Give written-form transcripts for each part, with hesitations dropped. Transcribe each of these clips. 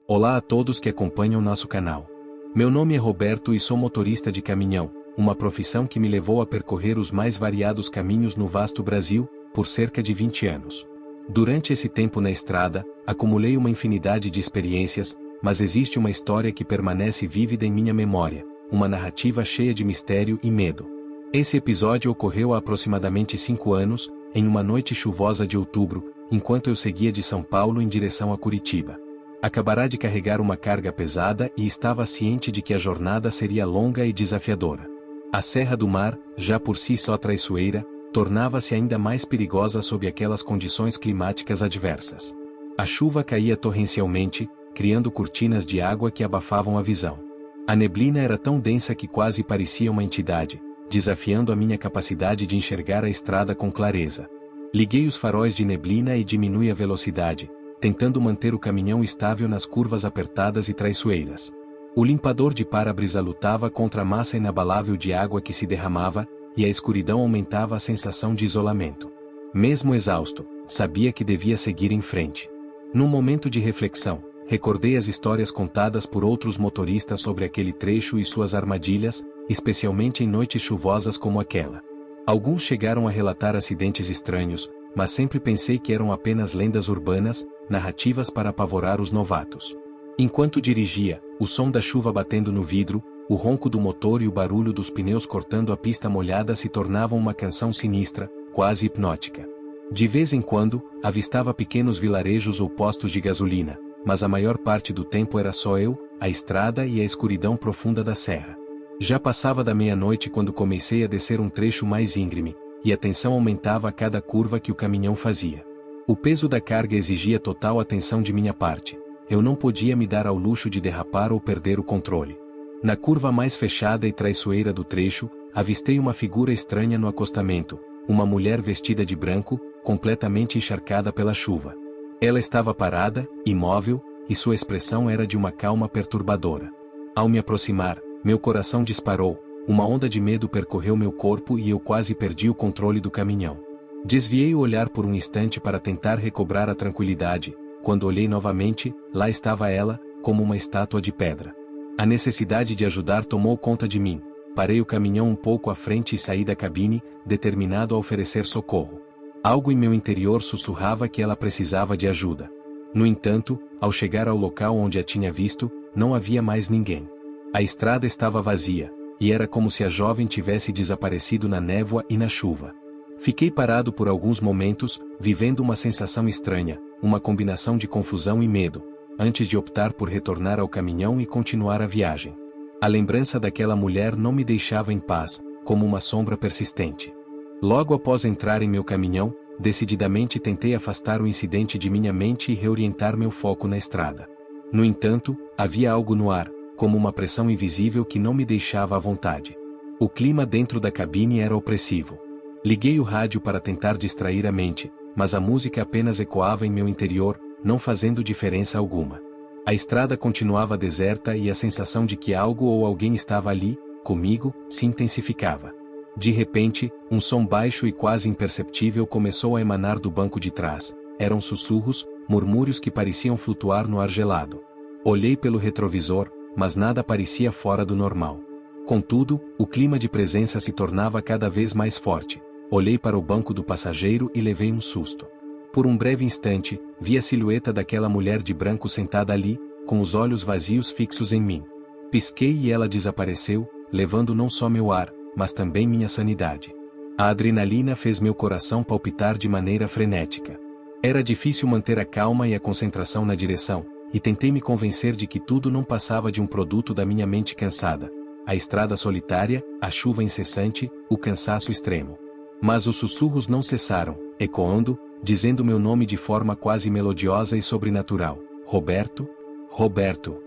Olá a todos que acompanham nosso canal. Meu nome é Roberto e sou motorista de caminhão, uma profissão que me levou a percorrer os mais variados caminhos no vasto Brasil, por cerca de 20 anos. Durante esse tempo na estrada, acumulei uma infinidade de experiências, mas existe uma história que permanece vívida em minha memória, uma narrativa cheia de mistério e medo. Esse episódio ocorreu há aproximadamente 5 anos, em uma noite chuvosa de outubro, enquanto eu seguia de São Paulo em direção a Curitiba. Acabara de carregar uma carga pesada e estava ciente de que a jornada seria longa e desafiadora. A Serra do Mar, já por si só traiçoeira, tornava-se ainda mais perigosa sob aquelas condições climáticas adversas. A chuva caía torrencialmente, criando cortinas de água que abafavam a visão. A neblina era tão densa que quase parecia uma entidade, desafiando a minha capacidade de enxergar a estrada com clareza. Liguei os faróis de neblina e diminui a velocidade, tentando manter o caminhão estável nas curvas apertadas e traiçoeiras. O limpador de para-brisa lutava contra a massa inabalável de água que se derramava, e a escuridão aumentava a sensação de isolamento. Mesmo exausto, sabia que devia seguir em frente. Num momento de reflexão, recordei as histórias contadas por outros motoristas sobre aquele trecho e suas armadilhas, especialmente em noites chuvosas como aquela. Alguns chegaram a relatar acidentes estranhos, mas sempre pensei que eram apenas lendas urbanas, narrativas para apavorar os novatos. Enquanto dirigia, o som da chuva batendo no vidro, o ronco do motor e o barulho dos pneus cortando a pista molhada se tornavam uma canção sinistra, quase hipnótica. De vez em quando, avistava pequenos vilarejos ou postos de gasolina, mas a maior parte do tempo era só eu, a estrada e a escuridão profunda da serra. Já passava da meia-noite quando comecei a descer um trecho mais íngreme, e a tensão aumentava a cada curva que o caminhão fazia. O peso da carga exigia total atenção de minha parte. Eu não podia me dar ao luxo de derrapar ou perder o controle. Na curva mais fechada e traiçoeira do trecho, avistei uma figura estranha no acostamento, uma mulher vestida de branco, completamente encharcada pela chuva. Ela estava parada, imóvel, e sua expressão era de uma calma perturbadora. Ao me aproximar, meu coração disparou, uma onda de medo percorreu meu corpo e eu quase perdi o controle do caminhão. Desviei o olhar por um instante para tentar recobrar a tranquilidade. Quando olhei novamente, lá estava ela, como uma estátua de pedra. A necessidade de ajudar tomou conta de mim. Parei o caminhão um pouco à frente e saí da cabine, determinado a oferecer socorro. Algo em meu interior sussurrava que ela precisava de ajuda. No entanto, ao chegar ao local onde a tinha visto, não havia mais ninguém. A estrada estava vazia, e era como se a jovem tivesse desaparecido na névoa e na chuva. Fiquei parado por alguns momentos, vivendo uma sensação estranha, uma combinação de confusão e medo, antes de optar por retornar ao caminhão e continuar a viagem. A lembrança daquela mulher não me deixava em paz, como uma sombra persistente. Logo após entrar em meu caminhão, decididamente tentei afastar o incidente de minha mente e reorientar meu foco na estrada. No entanto, havia algo no ar, como uma pressão invisível que não me deixava à vontade. O clima dentro da cabine era opressivo. Liguei o rádio para tentar distrair a mente, mas a música apenas ecoava em meu interior, não fazendo diferença alguma. A estrada continuava deserta e a sensação de que algo ou alguém estava ali, comigo, se intensificava. De repente, um som baixo e quase imperceptível começou a emanar do banco de trás. Eram sussurros, murmúrios que pareciam flutuar no ar gelado. Olhei pelo retrovisor, mas nada parecia fora do normal. Contudo, o clima de presença se tornava cada vez mais forte. Olhei para o banco do passageiro e levei um susto. Por um breve instante, vi a silhueta daquela mulher de branco sentada ali, com os olhos vazios fixos em mim. Pisquei e ela desapareceu, levando não só meu ar, mas também minha sanidade. A adrenalina fez meu coração palpitar de maneira frenética. Era difícil manter a calma e a concentração na direção, e tentei me convencer de que tudo não passava de um produto da minha mente cansada. A estrada solitária, a chuva incessante, o cansaço extremo. Mas os sussurros não cessaram, ecoando, dizendo meu nome de forma quase melodiosa e sobrenatural. Roberto? Roberto.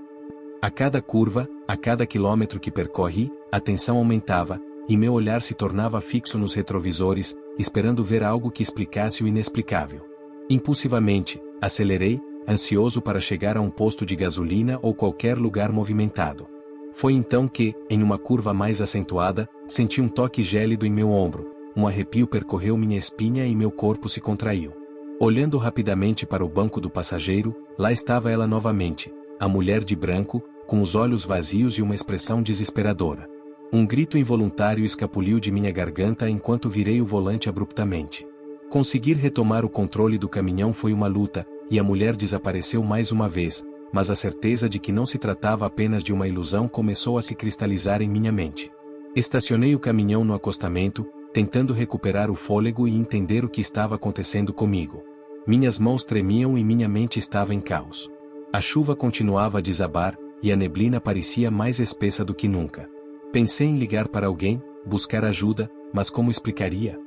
A cada curva, a cada quilômetro que percorri, a tensão aumentava, e meu olhar se tornava fixo nos retrovisores, esperando ver algo que explicasse o inexplicável. Impulsivamente, acelerei, ansioso para chegar a um posto de gasolina ou qualquer lugar movimentado. Foi então que, em uma curva mais acentuada, senti um toque gélido em meu ombro, um arrepio percorreu minha espinha e meu corpo se contraiu. Olhando rapidamente para o banco do passageiro, lá estava ela novamente, a mulher de branco, com os olhos vazios e uma expressão desesperadora. Um grito involuntário escapuliu de minha garganta enquanto virei o volante abruptamente. Conseguir retomar o controle do caminhão foi uma luta, e a mulher desapareceu mais uma vez, mas a certeza de que não se tratava apenas de uma ilusão começou a se cristalizar em minha mente. Estacionei o caminhão no acostamento, tentando recuperar o fôlego e entender o que estava acontecendo comigo. Minhas mãos tremiam e minha mente estava em caos. A chuva continuava a desabar, e a neblina parecia mais espessa do que nunca. Pensei em ligar para alguém, buscar ajuda, mas como explicaria?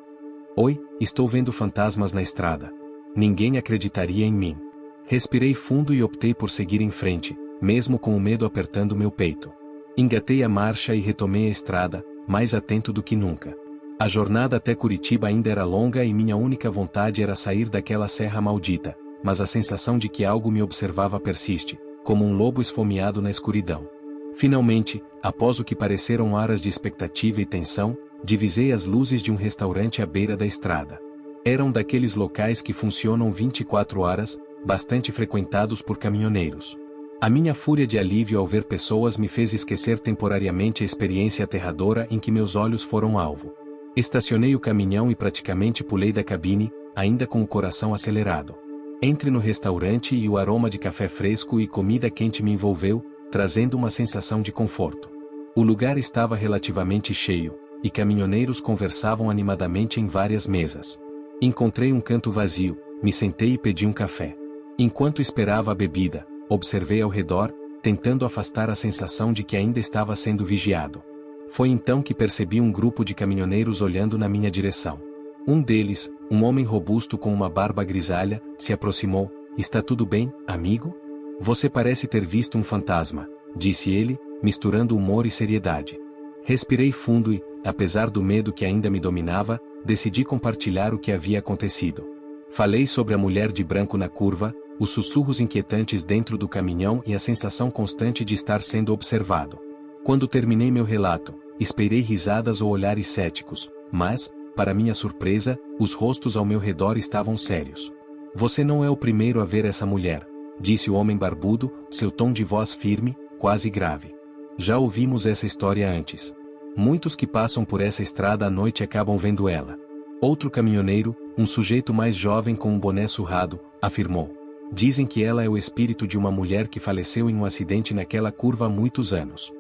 Oi, estou vendo fantasmas na estrada. Ninguém acreditaria em mim. Respirei fundo e optei por seguir em frente, mesmo com o medo apertando meu peito. Engatei a marcha e retomei a estrada, mais atento do que nunca. A jornada até Curitiba ainda era longa e minha única vontade era sair daquela serra maldita, mas a sensação de que algo me observava persiste, como um lobo esfomeado na escuridão. Finalmente, após o que pareceram horas de expectativa e tensão, divisei as luzes de um restaurante à beira da estrada. Eram daqueles locais que funcionam 24 horas, bastante frequentados por caminhoneiros. A minha fúria de alívio ao ver pessoas me fez esquecer temporariamente a experiência aterradora em que meus olhos foram alvo. Estacionei o caminhão e praticamente pulei da cabine, ainda com o coração acelerado. Entrei no restaurante e o aroma de café fresco e comida quente me envolveu, trazendo uma sensação de conforto. O lugar estava relativamente cheio, e caminhoneiros conversavam animadamente em várias mesas. Encontrei um canto vazio, me sentei e pedi um café. Enquanto esperava a bebida, observei ao redor, tentando afastar a sensação de que ainda estava sendo vigiado. Foi então que percebi um grupo de caminhoneiros olhando na minha direção. Um deles, um homem robusto com uma barba grisalha, se aproximou. Está tudo bem, amigo? Você parece ter visto um fantasma, disse ele, misturando humor e seriedade. Respirei fundo e, apesar do medo que ainda me dominava, decidi compartilhar o que havia acontecido. Falei sobre a mulher de branco na curva, os sussurros inquietantes dentro do caminhão e a sensação constante de estar sendo observado. Quando terminei meu relato, esperei risadas ou olhares céticos, mas, para minha surpresa, os rostos ao meu redor estavam sérios. Você não é o primeiro a ver essa mulher, disse o homem barbudo, seu tom de voz firme, quase grave. Já ouvimos essa história antes. Muitos que passam por essa estrada à noite acabam vendo ela. Outro caminhoneiro, um sujeito mais jovem com um boné surrado, afirmou. Dizem que ela é o espírito de uma mulher que faleceu em um acidente naquela curva há muitos anos.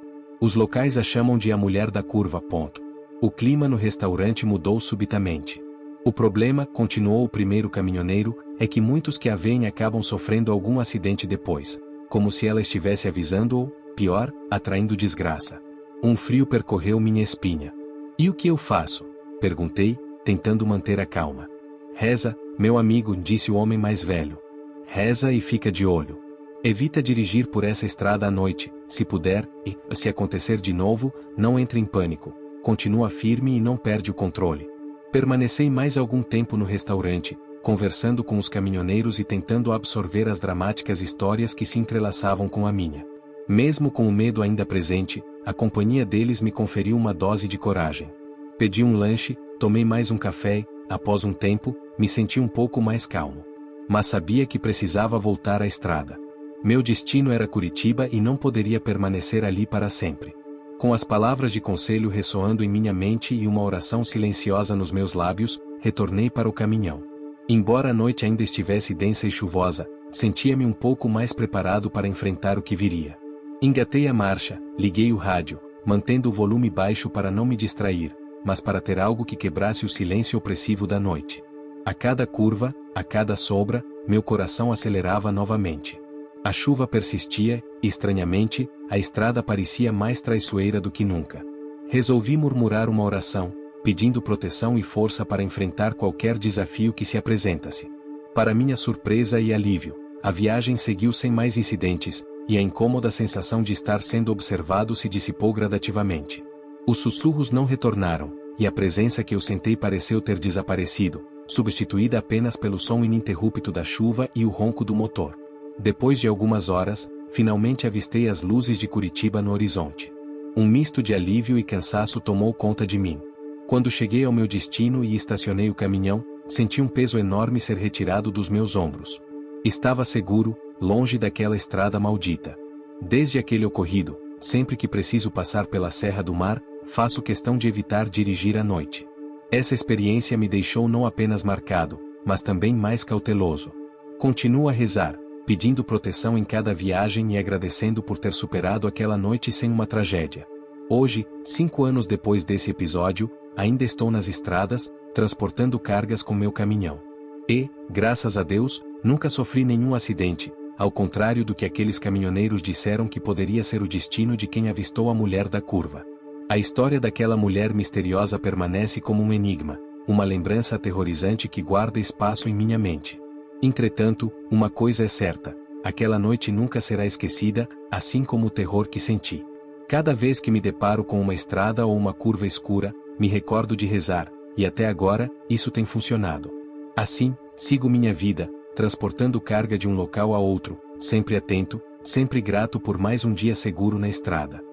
Os locais a chamam de a mulher da curva. O clima no restaurante mudou subitamente. O problema, continuou o primeiro caminhoneiro, é que muitos que a veem acabam sofrendo algum acidente depois, como se ela estivesse avisando ou, pior, atraindo desgraça. Um frio percorreu minha espinha. E o que eu faço? Perguntei, tentando manter a calma. Reza, meu amigo, disse o homem mais velho. Reza e fica de olho. Evita dirigir por essa estrada à noite, se puder, e, se acontecer de novo, não entre em pânico. Continua firme e não perde o controle. Permaneci mais algum tempo no restaurante, conversando com os caminhoneiros e tentando absorver as dramáticas histórias que se entrelaçavam com a minha. Mesmo com o medo ainda presente, a companhia deles me conferiu uma dose de coragem. Pedi um lanche, tomei mais um café e, após um tempo, me senti um pouco mais calmo. Mas sabia que precisava voltar à estrada. Meu destino era Curitiba e não poderia permanecer ali para sempre. Com as palavras de conselho ressoando em minha mente e uma oração silenciosa nos meus lábios, retornei para o caminhão. Embora a noite ainda estivesse densa e chuvosa, sentia-me um pouco mais preparado para enfrentar o que viria. Engatei a marcha, liguei o rádio, mantendo o volume baixo para não me distrair, mas para ter algo que quebrasse o silêncio opressivo da noite. A cada curva, a cada sombra, meu coração acelerava novamente. A chuva persistia, e, estranhamente, a estrada parecia mais traiçoeira do que nunca. Resolvi murmurar uma oração, pedindo proteção e força para enfrentar qualquer desafio que se apresentasse. Para minha surpresa e alívio, a viagem seguiu sem mais incidentes, e a incômoda sensação de estar sendo observado se dissipou gradativamente. Os sussurros não retornaram, e a presença que eu sentei pareceu ter desaparecido, substituída apenas pelo som ininterrupto da chuva e o ronco do motor. Depois de algumas horas, finalmente avistei as luzes de Curitiba no horizonte. Um misto de alívio e cansaço tomou conta de mim. Quando cheguei ao meu destino e estacionei o caminhão, senti um peso enorme ser retirado dos meus ombros. Estava seguro, longe daquela estrada maldita. Desde aquele ocorrido, sempre que preciso passar pela Serra do Mar, faço questão de evitar dirigir à noite. Essa experiência me deixou não apenas marcado, mas também mais cauteloso. Continuo a rezar, pedindo proteção em cada viagem e agradecendo por ter superado aquela noite sem uma tragédia. Hoje, 5 anos depois desse episódio, ainda estou nas estradas, transportando cargas com meu caminhão. E, graças a Deus, nunca sofri nenhum acidente, ao contrário do que aqueles caminhoneiros disseram que poderia ser o destino de quem avistou a mulher da curva. A história daquela mulher misteriosa permanece como um enigma, uma lembrança aterrorizante que guarda espaço em minha mente. Entretanto, uma coisa é certa: aquela noite nunca será esquecida, assim como o terror que senti. Cada vez que me deparo com uma estrada ou uma curva escura, me recordo de rezar, e até agora, isso tem funcionado. Assim, sigo minha vida, transportando carga de um local a outro, sempre atento, sempre grato por mais um dia seguro na estrada.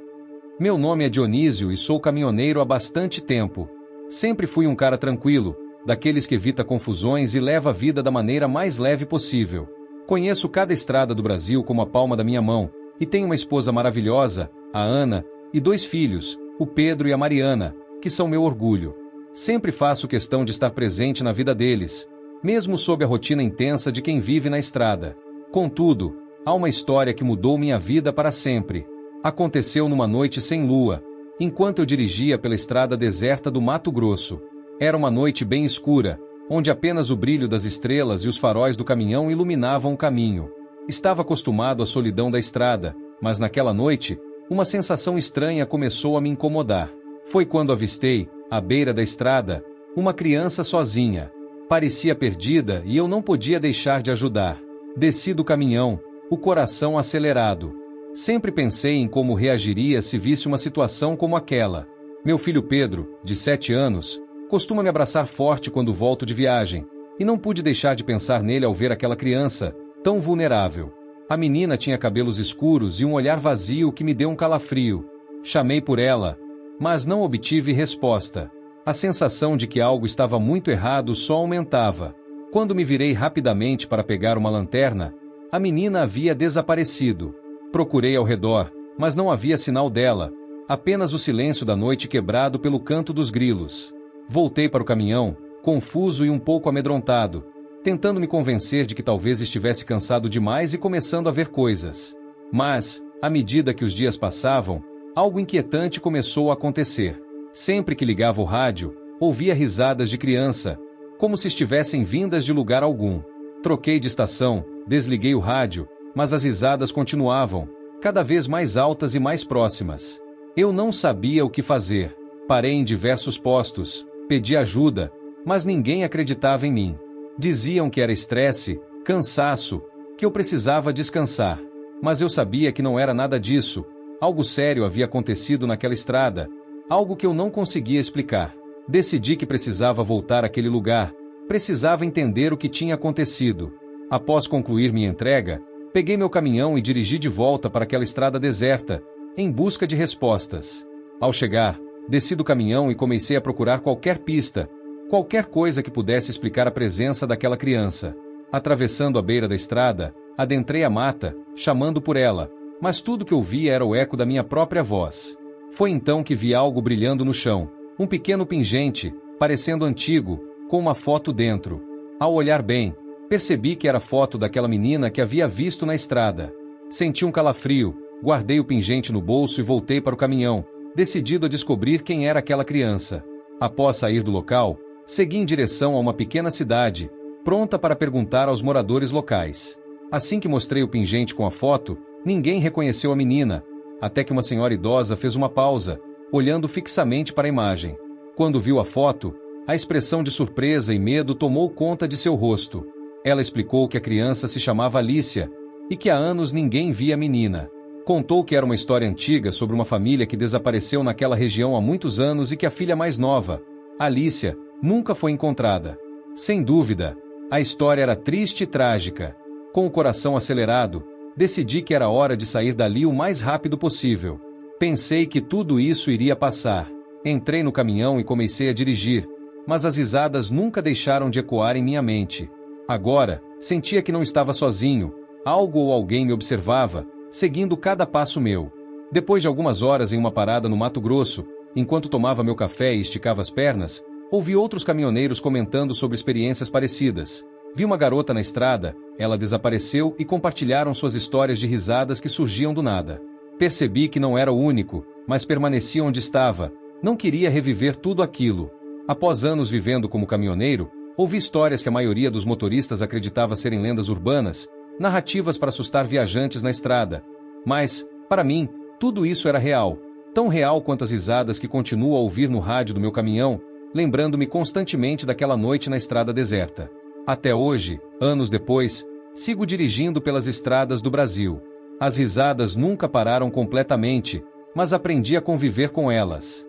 Meu nome é Dionísio e sou caminhoneiro há bastante tempo. Sempre fui um cara tranquilo, daqueles que evita confusões e leva a vida da maneira mais leve possível. Conheço cada estrada do Brasil como a palma da minha mão, e tenho uma esposa maravilhosa, a Ana, e 2 filhos, o Pedro e a Mariana, que são meu orgulho. Sempre faço questão de estar presente na vida deles, mesmo sob a rotina intensa de quem vive na estrada. Contudo, há uma história que mudou minha vida para sempre. Aconteceu numa noite sem lua, enquanto eu dirigia pela estrada deserta do Mato Grosso. Era uma noite bem escura, onde apenas o brilho das estrelas e os faróis do caminhão iluminavam o caminho. Estava acostumado à solidão da estrada, mas naquela noite, uma sensação estranha começou a me incomodar. Foi quando avistei, à beira da estrada, uma criança sozinha. Parecia perdida e eu não podia deixar de ajudar. Desci do caminhão, o coração acelerado. Sempre pensei em como reagiria se visse uma situação como aquela. Meu filho Pedro, de 7 anos, costuma me abraçar forte quando volto de viagem, e não pude deixar de pensar nele ao ver aquela criança, tão vulnerável. A menina tinha cabelos escuros e um olhar vazio que me deu um calafrio. Chamei por ela, mas não obtive resposta. A sensação de que algo estava muito errado só aumentava. Quando me virei rapidamente para pegar uma lanterna, a menina havia desaparecido. Procurei ao redor, mas não havia sinal dela, apenas o silêncio da noite quebrado pelo canto dos grilos. Voltei para o caminhão, confuso e um pouco amedrontado, tentando me convencer de que talvez estivesse cansado demais e começando a ver coisas. Mas, à medida que os dias passavam, algo inquietante começou a acontecer. Sempre que ligava o rádio, ouvia risadas de criança, como se estivessem vindas de lugar algum. Troquei de estação, desliguei o rádio, mas as risadas continuavam, cada vez mais altas e mais próximas. Eu não sabia o que fazer. Parei em diversos postos, pedi ajuda, mas ninguém acreditava em mim. Diziam que era estresse, cansaço, que eu precisava descansar. Mas eu sabia que não era nada disso. Algo sério havia acontecido naquela estrada, algo que eu não conseguia explicar. Decidi que precisava voltar àquele lugar, precisava entender o que tinha acontecido. Após concluir minha entrega, peguei meu caminhão e dirigi de volta para aquela estrada deserta, em busca de respostas. Ao chegar, desci do caminhão e comecei a procurar qualquer pista, qualquer coisa que pudesse explicar a presença daquela criança. Atravessando a beira da estrada, adentrei a mata, chamando por ela, mas tudo que ouvi era o eco da minha própria voz. Foi então que vi algo brilhando no chão, um pequeno pingente, parecendo antigo, com uma foto dentro. Ao olhar bem, percebi que era a foto daquela menina que havia visto na estrada. Senti um calafrio, guardei o pingente no bolso e voltei para o caminhão, decidido a descobrir quem era aquela criança. Após sair do local, segui em direção a uma pequena cidade, pronta para perguntar aos moradores locais. Assim que mostrei o pingente com a foto, ninguém reconheceu a menina, até que uma senhora idosa fez uma pausa, olhando fixamente para a imagem. Quando viu a foto, a expressão de surpresa e medo tomou conta de seu rosto. Ela explicou que a criança se chamava Alicia e que há anos ninguém via a menina. Contou que era uma história antiga sobre uma família que desapareceu naquela região há muitos anos e que a filha mais nova, Alicia, nunca foi encontrada. Sem dúvida, a história era triste e trágica. Com o coração acelerado, decidi que era hora de sair dali o mais rápido possível. Pensei que tudo isso iria passar. Entrei no caminhão e comecei a dirigir, mas as risadas nunca deixaram de ecoar em minha mente. Agora, sentia que não estava sozinho. Algo ou alguém me observava, seguindo cada passo meu. Depois de algumas horas em uma parada no Mato Grosso, enquanto tomava meu café e esticava as pernas, ouvi outros caminhoneiros comentando sobre experiências parecidas. Vi uma garota na estrada, ela desapareceu e compartilharam suas histórias de risadas que surgiam do nada. Percebi que não era o único, mas permanecia onde estava. Não queria reviver tudo aquilo. Após anos vivendo como caminhoneiro, ouvi histórias que a maioria dos motoristas acreditava serem lendas urbanas, narrativas para assustar viajantes na estrada. Mas, para mim, tudo isso era real. Tão real quanto as risadas que continuo a ouvir no rádio do meu caminhão, lembrando-me constantemente daquela noite na estrada deserta. Até hoje, anos depois, sigo dirigindo pelas estradas do Brasil. As risadas nunca pararam completamente, mas aprendi a conviver com elas.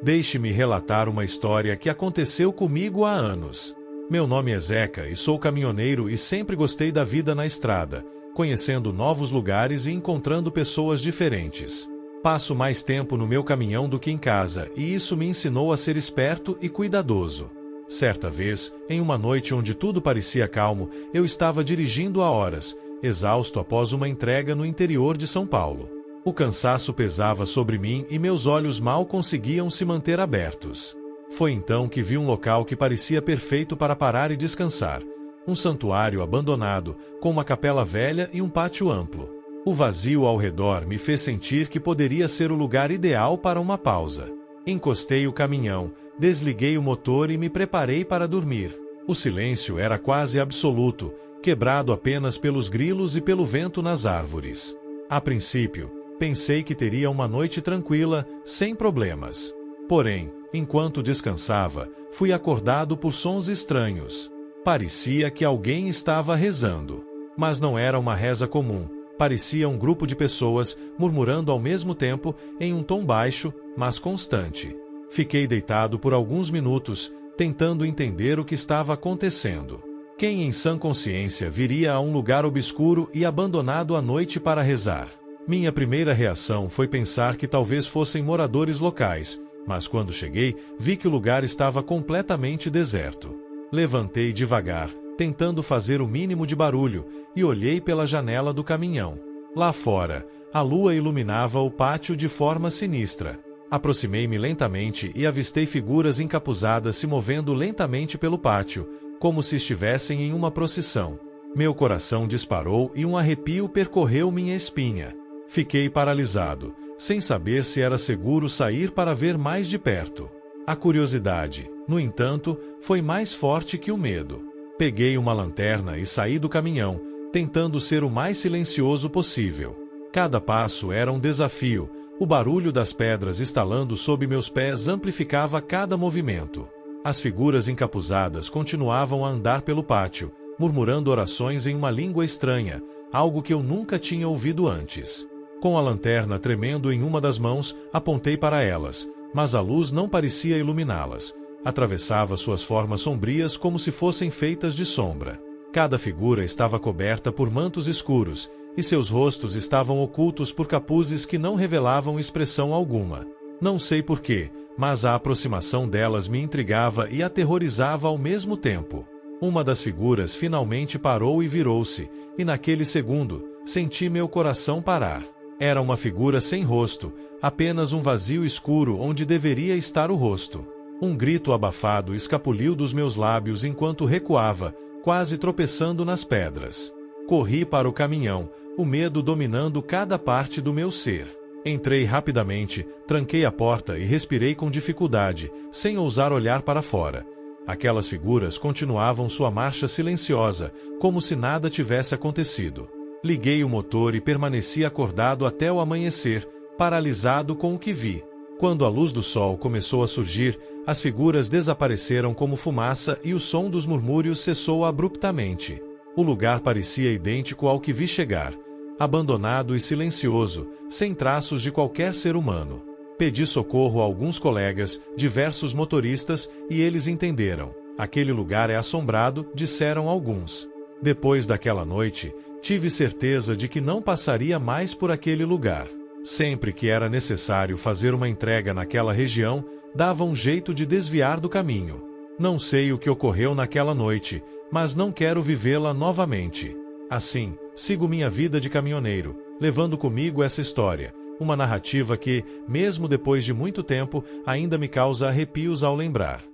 Deixe-me relatar uma história que aconteceu comigo há anos. Meu nome é Zeca e sou caminhoneiro e sempre gostei da vida na estrada, conhecendo novos lugares e encontrando pessoas diferentes. Passo mais tempo no meu caminhão do que em casa e isso me ensinou a ser esperto e cuidadoso. Certa vez, em uma noite onde tudo parecia calmo, eu estava dirigindo há horas, exausto após uma entrega no interior de São Paulo. O cansaço pesava sobre mim e meus olhos mal conseguiam se manter abertos. Foi então que vi um local que parecia perfeito para parar e descansar. Um santuário abandonado, com uma capela velha e um pátio amplo. O vazio ao redor me fez sentir que poderia ser o lugar ideal para uma pausa. Encostei o caminhão, desliguei o motor e me preparei para dormir. O silêncio era quase absoluto, quebrado apenas pelos grilos e pelo vento nas árvores. A princípio, pensei que teria uma noite tranquila, sem problemas. Porém, enquanto descansava, fui acordado por sons estranhos. Parecia que alguém estava rezando. Mas não era uma reza comum. Parecia um grupo de pessoas murmurando ao mesmo tempo em um tom baixo, mas constante. Fiquei deitado por alguns minutos, tentando entender o que estava acontecendo. Quem em sã consciência viria a um lugar obscuro e abandonado à noite para rezar? Minha primeira reação foi pensar que talvez fossem moradores locais, mas quando cheguei, vi que o lugar estava completamente deserto. Levantei devagar, tentando fazer o mínimo de barulho, e olhei pela janela do caminhão. Lá fora, a lua iluminava o pátio de forma sinistra. Aproximei-me lentamente e avistei figuras encapuzadas se movendo lentamente pelo pátio, como se estivessem em uma procissão. Meu coração disparou e um arrepio percorreu minha espinha. Fiquei paralisado, sem saber se era seguro sair para ver mais de perto. A curiosidade, no entanto, foi mais forte que o medo. Peguei uma lanterna e saí do caminhão, tentando ser o mais silencioso possível. Cada passo era um desafio. O barulho das pedras estalando sob meus pés amplificava cada movimento. As figuras encapuzadas continuavam a andar pelo pátio, murmurando orações em uma língua estranha, algo que eu nunca tinha ouvido antes. Com a lanterna tremendo em uma das mãos, apontei para elas, mas a luz não parecia iluminá-las. Atravessava suas formas sombrias como se fossem feitas de sombra. Cada figura estava coberta por mantos escuros, e seus rostos estavam ocultos por capuzes que não revelavam expressão alguma. Não sei porquê, mas a aproximação delas me intrigava e aterrorizava ao mesmo tempo. Uma das figuras finalmente parou e virou-se, e naquele segundo, senti meu coração parar. Era uma figura sem rosto, apenas um vazio escuro onde deveria estar o rosto. Um grito abafado escapuliu dos meus lábios enquanto recuava, quase tropeçando nas pedras. Corri para o caminhão, o medo dominando cada parte do meu ser. Entrei rapidamente, tranquei a porta e respirei com dificuldade, sem ousar olhar para fora. Aquelas figuras continuavam sua marcha silenciosa, como se nada tivesse acontecido. Liguei o motor e permaneci acordado até o amanhecer, paralisado com o que vi. Quando a luz do sol começou a surgir, as figuras desapareceram como fumaça e o som dos murmúrios cessou abruptamente. O lugar parecia idêntico ao que vi chegar, abandonado e silencioso, sem traços de qualquer ser humano. Pedi socorro a alguns colegas, diversos motoristas, e eles entenderam. Aquele lugar é assombrado, disseram alguns. Depois daquela noite, tive certeza de que não passaria mais por aquele lugar. Sempre que era necessário fazer uma entrega naquela região, dava um jeito de desviar do caminho. Não sei o que ocorreu naquela noite, mas não quero vivê-la novamente. Assim, Sigo minha vida de caminhoneiro, levando comigo essa história, uma narrativa que, mesmo depois de muito tempo, ainda me causa arrepios ao lembrar.